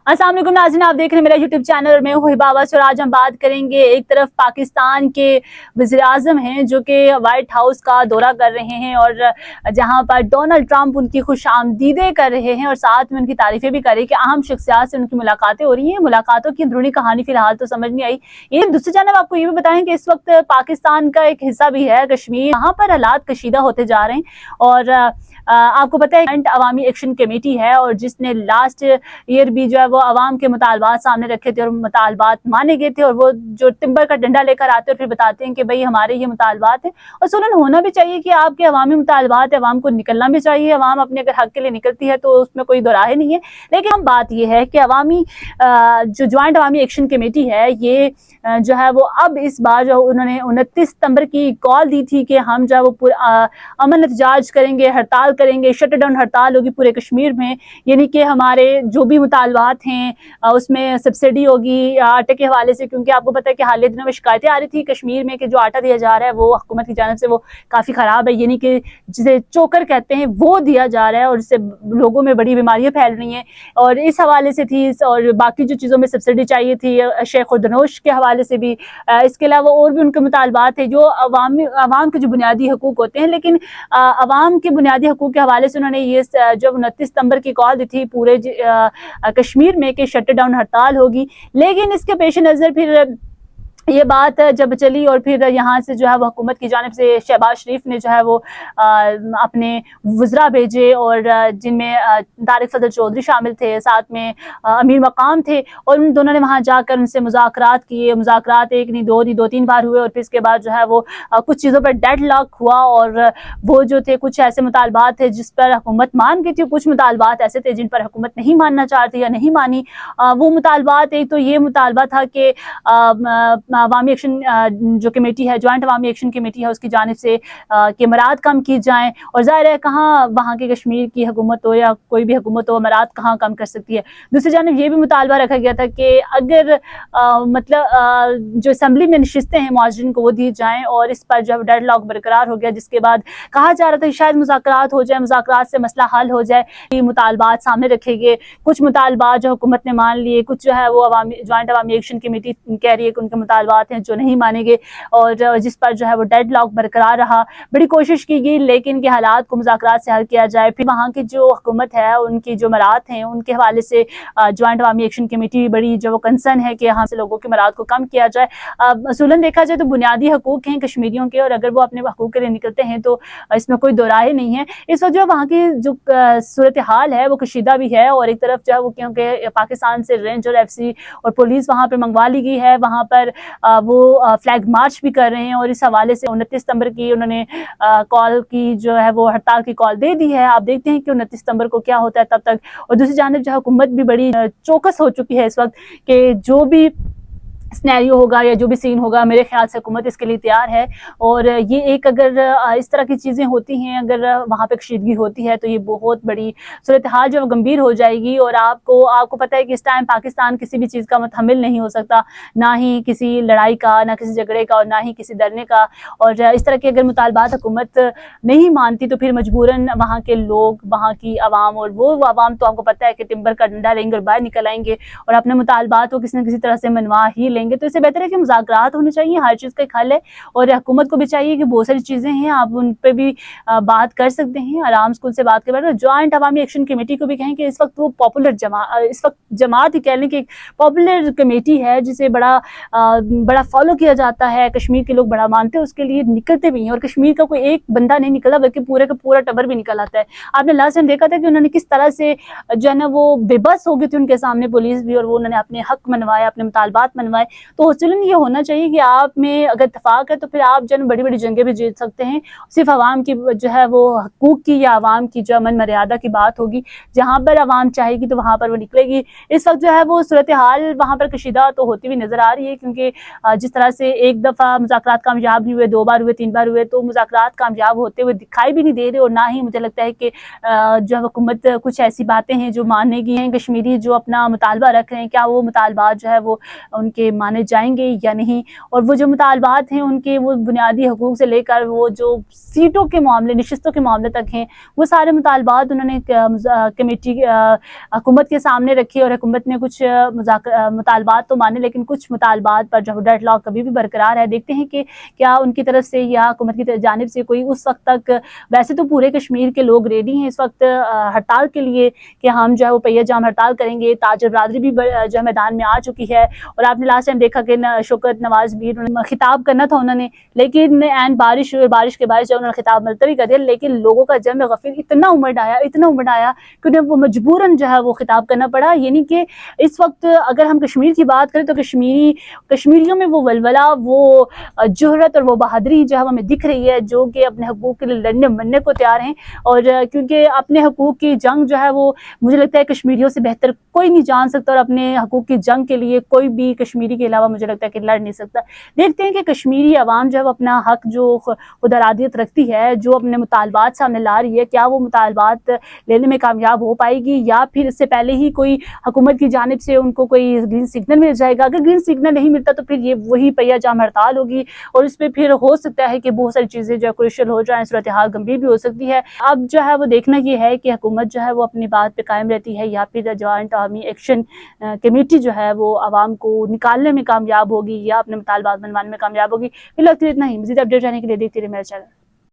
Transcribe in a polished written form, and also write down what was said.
अस्सलाम वालेकुम नाज़रीन, आप देख रहे हैं मेरा यूट्यूब चैनल और मैं हूँ हिबा अब्बास। और आज हम बात करेंगे, एक तरफ पाकिस्तान के वज़ीर-ए-आज़म हैं जो कि वाइट हाउस का दौरा कर रहे हैं और जहाँ पर डोनाल्ड ट्रंप उनकी खुशामदीदें कर रहे हैं और साथ में उनकी तारीफ़ें भी कर रही हैं कि अहम शख्सियात से उनकी मुलाकातें हो रही हैं। मुलाकातों की अंदरूनी कहानी फ़िलहाल तो समझ नहीं आई। ये दूसरी जानब आपको ये भी बताएं कि इस वक्त पाकिस्तान का एक हिस्सा भी है कश्मीर, वहाँ पर हालात कशीदा होते जा रहे हैं। और आपको पता है अवामी एक्शन कमेटी है और जिसने लास्ट ईयर भी जो है वो अवाम के मुतालबात सामने रखे थे और मुतालबात माने गए थे। और वो जो टिम्बर का डंडा लेकर आते हैं और फिर बताते हैं कि भाई हमारे ये मुतालबात हैं, और सुनन होना भी चाहिए कि आपके अवामी मुतालबात है, अवाम को निकलना भी चाहिए। अवाम अपने अगर हक के लिए निकलती है तो उसमें कोई दो राय नहीं है। लेकिन हम बात ये है कि अवामी जो ज्वाइंट अवामी एक्शन कमेटी है, ये जो है वो अब इस बार जो उन्होंने 29 सितंबर की कॉल दी थी कि हम जो है वो अमन एहतजाज करेंगे, हड़ताल करेंगे, शट डाउन हड़ताल होगी पूरे कश्मीर में। यानी कि हमारे जो भी मुतालबात हैं उसमें सब्सिडी होगी आटे के हवाले से, क्योंकि आपको पता है कि हाल ही दिनों में शिकायतें आ रही थी कश्मीर में कि जो आटा दिया जा रहा है वो हुकूमत की जानिब से वो काफ़ी ख़राब है, यानी कि जिसे चोकर कहते हैं वो दिया जा रहा है और इससे लोगों में बड़ी बीमारियाँ फैल रही हैं। और इस हवाले से थी, और बाकी जो चीज़ों में सब्सिडी चाहिए थी शेख खुर्दनोश के हवाले से भी, इसके अलावा और भी उनके मुतालबात थे जो अवाम के जो बुनियादी हकूक़ होते हैं। लेकिन अवाम के बुनियादी हकूक़ के हवाले से उन्होंने ये जब 29 सितंबर की कॉल दी थी पूरे कश्मीर में कि शट डाउन हड़ताल होगी। लेकिन इसके पेश नज़र फिर ये बात जब चली और फिर यहाँ से जो है वो हुकूमत की जानिब से शहबाज शरीफ ने जो है वो अपने वज़रा भेजे, और जिनमें तारिक सदर चौधरी शामिल थे, साथ में अमीर मकाम थे, और उन दोनों ने वहाँ जाकर उनसे मुज़ाकरात किए। मुज़ाकरात एक नहीं दो तीन बार हुए और फिर इसके बाद जो है वो कुछ चीज़ों पर डेड लॉक हुआ। और वो जो थे कुछ ऐसे मुतालबात थे जिस पर हुकूमत मान गई थी, कुछ मुतालबात ऐसे थे जिन पर हुकूमत नहीं मानना चाहती या नहीं मानी। वो मुतालबात, एक तो ये मुतालबा था कि अवामी एक्शन जो कमेटी है, ज्वाइंट अवामी एक्शन कमेटी है, उसकी जानिब से कि अमरात कम की जाएँ। और ज़ाहिर है कहाँ वहाँ के कश्मीर की हुकूमत हो या कोई भी हुकूमत हो, अमरात कहाँ कम कर सकती है। दूसरी जानिब ये भी मुतालबा रखा गया था कि अगर जो असम्बली में नशिस्तें हैं मुआजिरीन को वो दी जाएँ, और इस पर जब डेड लॉक बरकरार हो गया, जिसके बाद कहा जा रहा था कि शायद मुज़ाकरात हो जाए, मुज़ाकरात से मसला हल हो जाए। ये मुतालबात सामने रखे गए, कुछ मुतालबात जो हुकूमत ने मान लिए, कुछ जो है वो ज्वाइंट अवामी एक्शन कमेटी कह रही है कि उनके मुतालबात हैं जो नहीं मानेंगे, और जिस पर जो है वो डेड लॉक बरकरार रहा। बड़ी कोशिश की गई लेकिन कि हालात को मुज़ाकरात से हल किया जाए। फिर वहाँ की जो हुकूमत है, उनकी जो मरात हैं, उनके हवाले से ज्वाइंट अवामी एक्शन कमेटी बड़ी जो वो कंसर्न है कि यहाँ से लोगों की मरात को कम किया जाए। असूलन देखा जाए तो बुनियादी हकूक़ हैं कश्मीरियों के, और अगर वो अपने हकूक़ के लिए निकलते हैं तो इसमें कोई दो राय नहीं है। इस वक्त जो वहाँ की जो सूरत हाल है वो कशीदा भी है, और एक तरफ जो है वो क्योंकि पाकिस्तान से रेंज और FC और पुलिस वहाँ पर मंगवा ली गई है, वहाँ पर वो फ्लैग मार्च भी कर रहे हैं। और इस हवाले से 29 सितंबर की उन्होंने कॉल की जो है वो हड़ताल की कॉल दे दी है। आप देखते हैं कि 29 सितंबर को क्या होता है तब तक। और दूसरी जानिब जो हुकूमत भी बड़ी चौकस हो चुकी है इस वक्त कि जो भी स्नैरियो होगा या जो भी सीन होगा, मेरे ख्याल से हुकूमत इसके लिए तैयार है। और ये एक अगर इस तरह की चीज़ें होती हैं, अगर वहाँ पे कशीदगी होती है तो ये बहुत बड़ी सूरत हाल जो गंभीर हो जाएगी। और आपको पता है कि इस टाइम पाकिस्तान किसी भी चीज़ का मुतहम्मिल नहीं हो सकता, ना ही किसी लड़ाई का, ना किसी झगड़े का, और ना ही किसी डरने का। और इस तरह के अगर मुतालबात हुकूमत नहीं मानती तो फिर मजबूरन वहाँ के लोग, वहाँ की आवाम, और वो आवाम तो आपको पता है कि टिम्बर का डंडा लेंगे और बाहर निकल आएंगे और अपने मुतालबात को किसी न किसी तरह से मनवा ही लेंगे। तो इससे बेहतर है कि मुज़ाकरात होने चाहिए, हर चीज़ का एक हल है। और हुकूमत को भी चाहिए कि बहुत सारी चीज़ें हैं, आप उन पर भी बात कर सकते हैं, आराम स्कूल से बात कर। ज्वाइंट अवामी एक्शन कमेटी को भी कहें कि इस वक्त वो पॉपुलर इस वक्त जमात ही कह लें कि एक पॉपुलर कमेटी है जिसे बड़ा फॉलो किया जाता है, कश्मीर के लोग बड़ा मानते हैं, उसके लिए निकलते भी हैं। और कश्मीर का कोई एक बंदा नहीं निकला बल्कि पूरे का पूरा टब्बर भी निकल आता है। आपने लास्ट टाइम देखा था कि उन्होंने किस तरह से जो है ना वो बेबस हो गई थी उनके सामने पुलिस भी, और वो उन्होंने अपने हक मनवाए, अपने मुतालबात मनवाए। तो चलन ये होना चाहिए कि आप में अगर इत्तेफाक है तो फिर आप जो बड़ी बड़ी जंगें भी जीत सकते हैं। सिर्फ आवाम की जो है वो हकूक़ की या आवाम की जो अमन मर्यादा की बात होगी, जहाँ पर आवाम चाहेगी तो वहाँ पर वो निकलेगी। इस वक्त जो है वो सूरत हाल वहाँ पर कशीदा तो होती हुई नज़र आ रही है, क्योंकि जिस तरह से एक दफ़ा मुज़ाकरात कामयाब नहीं हुए, 2 बार हुए, 3 बार हुए, तो मुज़ाकरात कामयाब होते हुए दिखाई भी नहीं दे रहे। और ना ही मुझे लगता है कि जो हुकूमत कुछ ऐसी बातें हैं जो मानने की हैं, कश्मीरी जो अपना मुतालबा रख रहे हैं, क्या वो मुतालबात जो है वो उनके माने जाएंगे या नहीं, और वो जो मुतालबात हैं उनके, वो बुनियादी हकूक़ से लेकर वो जो सीटों के मामले, नशिस्तों के मामले तक हैं, वो सारे मुतालबात उन्होंने कमेटी हुकूमत के सामने रखे, और हुकूमत ने कुछ मुतालबात तो माने, लेकिन कुछ मुतालबात पर जो डेडलॉक कभी भी बरकरार है। देखते हैं कि क्या उनकी तरफ से या हुकूमत की जानिब से कोई उस वक्त तक, वैसे तो पूरे कश्मीर के लोग रेडी हैं इस वक्त हड़ताल के लिए कि हम जो है वो पहिया जाम हड़ताल करेंगे। ताजर बरादरी भी जो है मैदान में आ चुकी है, और आपने लास्ट टाइम देखा कि शौकत नवाज भी खिताब करना था उन्होंने, लेकिन एंड बारिश के बायस जो उन्होंने खिताब मुलतवी कर दिया। लेकिन लोगों का जम गफीर इतना उमड़ आया कि उन्हें वो मजबूरन जो है वो खिताब करना पड़ा। यानी कि इस वक्त अगर हम कश्मीर की बात करें तो कश्मीरियों में वो वलवला, वो जुहरत और वो बहादुरी जो है हमें दिख रही है, जो कि अपने हकूक़ के लिए लड़ने मरने को तैयार हैं। और क्योंकि अपने हकूक़ की जंग जो है वो मुझे लगता है कश्मीरियों से बेहतर कोई नहीं जान सकता, और अपने हकूक़ की जंग के लिए कोई भी कश्मीरी के अलावा मुझे लगता है कि लड़ नहीं सकता। देखते हैं कि कश्मीरी अवाम जो है वो अपना हक जो खुद अरादियत रखती है, जो अपने मुतालबात सामने ला रही है, क्या वो मुतालबात लेने में कामयाब हो पाएगी, या फिर इससे पहले ही कोई हुकूमत की जानिब से उनको कोई ग्रीन सिग्नल मिल जाएगा। अगर ग्रीन सिग्नल नहीं मिलता तो फिर ये वही पहिया जाम हड़ताल होगी, और इस पर फिर हो सकता है कि बहुत सारी चीज़ें जो है क्रूशियल हो जाएं, सूरत हाल गंभीर भी हो सकती है। अब जो है वो देखना ये है कि हुकूमत जो है वो अपनी बात पे कायम रहती है, या फिर जॉइंट आर्मी एक्शन कमेटी जो है वो आवाम को निकालने में कामयाब होगी, या अपने मुतालबात मनवाने में कामयाब होगी। फिलहाल इतना ही। मज़ीद अपडेट जाने के लिए देखते रहिए मेरा चैनल।